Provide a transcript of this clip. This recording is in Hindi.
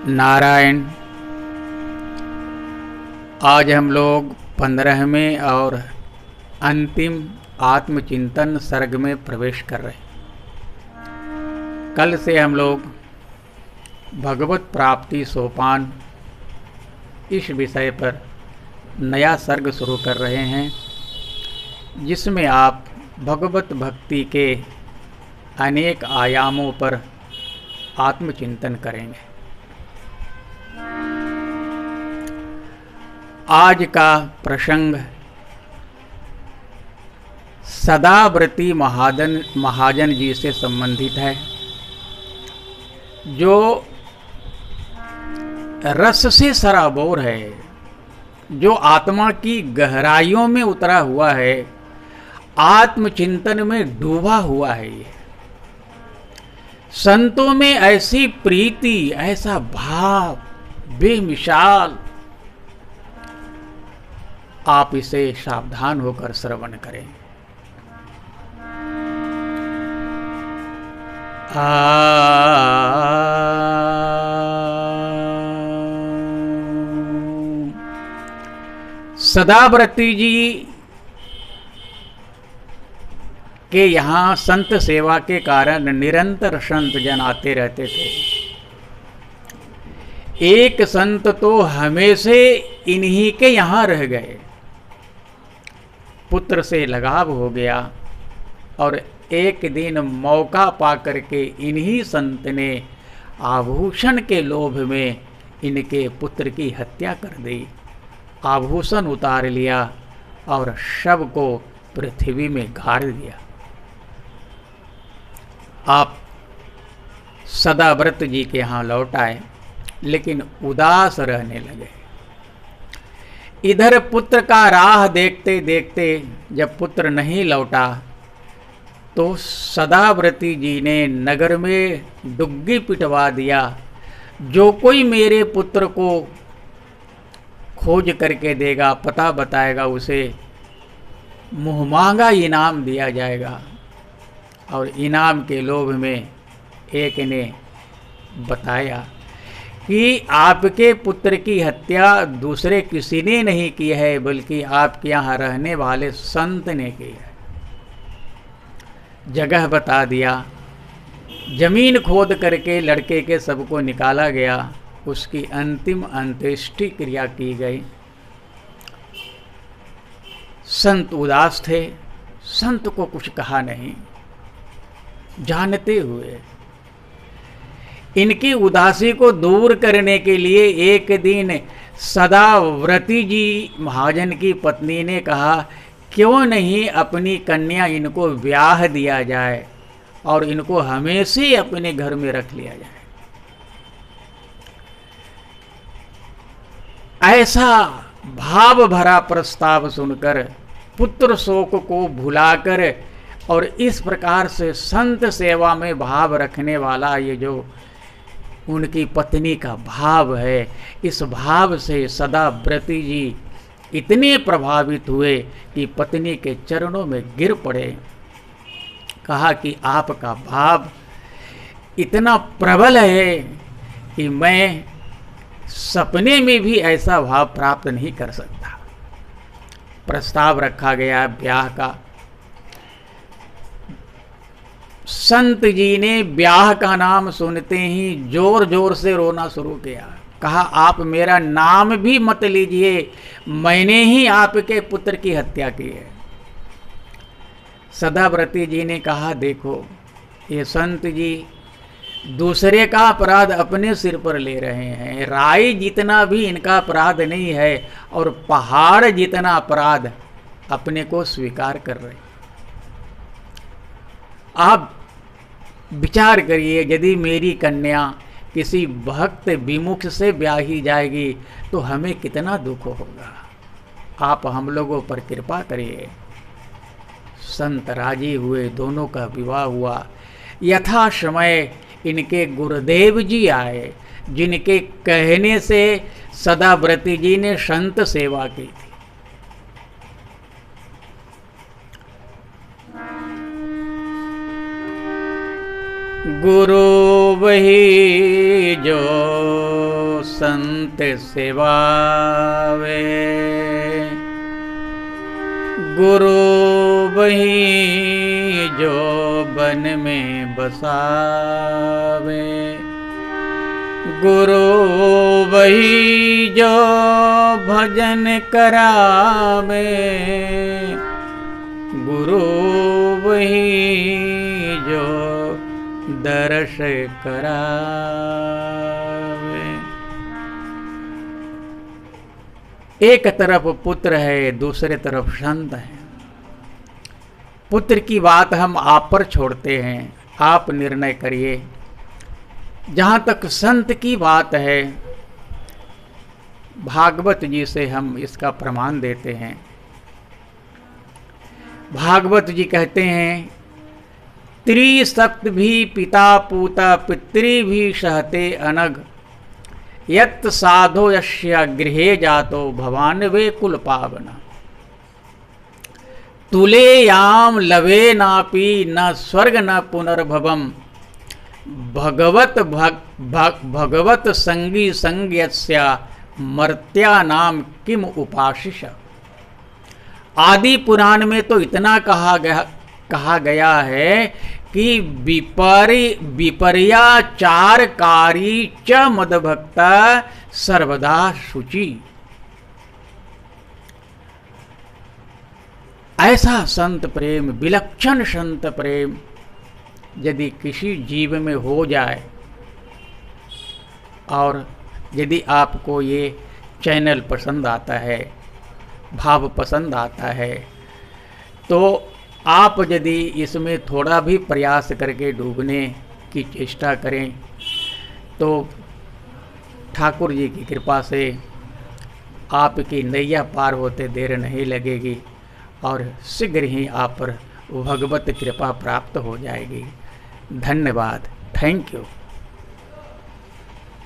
नारायण। आज हम लोग 15वें और अंतिम आत्मचिंतन सर्ग में प्रवेश कर रहे हैं। कल से हम लोग भगवत प्राप्ति सोपान इस विषय पर नया सर्ग शुरू कर रहे हैं, जिसमें आप भगवत भक्ति के अनेक आयामों पर आत्मचिंतन करेंगे। आज का प्रसंग सदाव्रती महाजन जी से संबंधित है, जो रस से सराबोर है, जो आत्मा की गहराइयों में उतरा हुआ है, आत्मचिंतन में डूबा हुआ है। ये संतों में ऐसी प्रीति, ऐसा भाव बेमिसाल। आप इसे सावधान होकर श्रवण करें। सदाव्रती जी के यहाँ संत सेवा के कारण निरंतर संत जन आते रहते थे। एक संत तो हमेशा इन्हीं के यहाँ रह गए। पुत्र से लगाव हो गया और एक दिन मौका पाकर के इन्हीं संत ने आभूषण के लोभ में इनके पुत्र की हत्या कर दी। आभूषण उतार लिया और शव को पृथ्वी में गाड़ दिया। आप सदाव्रत जी के यहाँ लौट आए, लेकिन उदास रहने लगे। इधर पुत्र का राह देखते देखते जब पुत्र नहीं लौटा, तो सदाव्रती जी ने नगर में डुग्गी पिटवा दिया। जो कोई मेरे पुत्र को खोज करके देगा, पता बताएगा, उसे मुँहमांगा इनाम दिया जाएगा। और इनाम के लोभ में एक ने बताया कि आपके पुत्र की हत्या दूसरे किसी ने नहीं की है, बल्कि आपके यहाँ रहने वाले संत ने की है। जगह बता दिया। जमीन खोद करके लड़के के सबको निकाला गया। उसकी अंतिम अंत्येष्टि क्रिया की गई। संत उदास थे। संत को कुछ कहा नहीं, जानते हुए। इनकी उदासी को दूर करने के लिए एक दिन सदाव्रती जी महाजन की पत्नी ने कहा, क्यों नहीं अपनी कन्या इनको ब्याह दिया जाए और इनको हमेशा अपने घर में रख लिया जाए। ऐसा भाव भरा प्रस्ताव सुनकर पुत्र शोक को भुलाकर और इस प्रकार से संत सेवा में भाव रखने वाला ये जो उनकी पत्नी का भाव है, इस भाव से सदाव्रती जी इतने प्रभावित हुए कि पत्नी के चरणों में गिर पड़े। कहा कि आपका भाव इतना प्रबल है कि मैं सपने में भी ऐसा भाव प्राप्त नहीं कर सकता। प्रस्ताव रखा गया ब्याह का। संत जी ने ब्याह का नाम सुनते ही जोर जोर से रोना शुरू किया। कहा, आप मेरा नाम भी मत लीजिए, मैंने ही आपके पुत्र की हत्या की है। सदाव्रती जी ने कहा, देखो ये संत जी दूसरे का अपराध अपने सिर पर ले रहे हैं। राई जितना भी इनका अपराध नहीं है और पहाड़ जितना अपराध अपने को स्वीकार कर रहे। आप विचार करिए, यदि मेरी कन्या किसी भक्त विमुख से ब्याही जाएगी तो हमें कितना दुख होगा। आप हम लोगों पर कृपा करिए। संत राजी हुए, दोनों का विवाह हुआ। यथा समय इनके गुरुदेव जी आए, जिनके कहने से सदाव्रती जी ने संत सेवा की थी। गुरु वही जो संत सेवावे, गुरु वही जो बन में बसावे, गुरु वही जो भजन करावे, गुरु वही जो दर्श करावे। एक तरफ पुत्र है, दूसरे तरफ संत है। पुत्र की बात हम आप पर छोड़ते हैं, आप निर्णय करिए। जहाँ तक संत की बात है, भागवत जी से हम इसका प्रमाण देते हैं। भागवत जी कहते हैं, त्रिसप्त भी पिता पूता पितृ भी सहते अनग, यत् साधो यस्य गृहे जातो भवान वे कुल पावना, तुलेयाम लवे नापि न स्वर्ग न पुनर्भवम, भगवत संगी संज्ञस्य मर्त्या नाम किम उपाशिष। आदि पुराण में तो इतना कहा गया है कि विपर्याचारकारी च मदभक्ता सर्वदा शुचि। ऐसा संत प्रेम, विलक्षण संत प्रेम यदि किसी जीव में हो जाए, और यदि आपको ये चैनल पसंद आता है, भाव पसंद आता है, तो आप यदि इसमें थोड़ा भी प्रयास करके डूबने की चेष्टा करें, तो ठाकुर जी की कृपा से आपकी नैया पार होते देर नहीं लगेगी और शीघ्र ही आप पर भगवत कृपा प्राप्त हो जाएगी। धन्यवाद। Thank you.